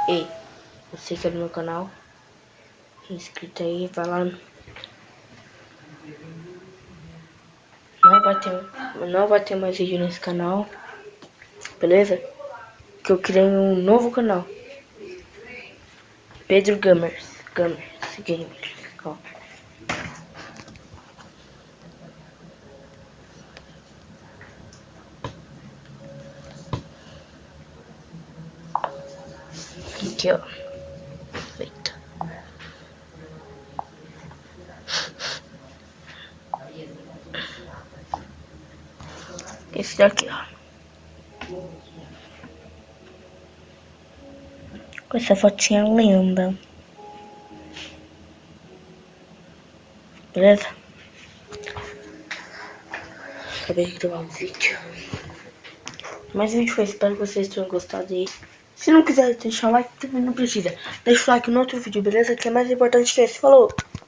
Ei, você que é do meu canal, inscrito aí, vai lá. Não vai ter mais vídeo nesse canal, beleza? Que eu criei um novo canal, Pedro Gamers Gamers. Ó. Aqui, ó. Feito. Esse daqui, ó. Com essa fotinha linda. Beleza? Acabei de gravar um vídeo. Mais um vídeo foi, espero que vocês tenham gostado aí. Se não quiser deixar o like, também não precisa. Deixa o like no outro vídeo, beleza? Que é mais importante que esse. Falou!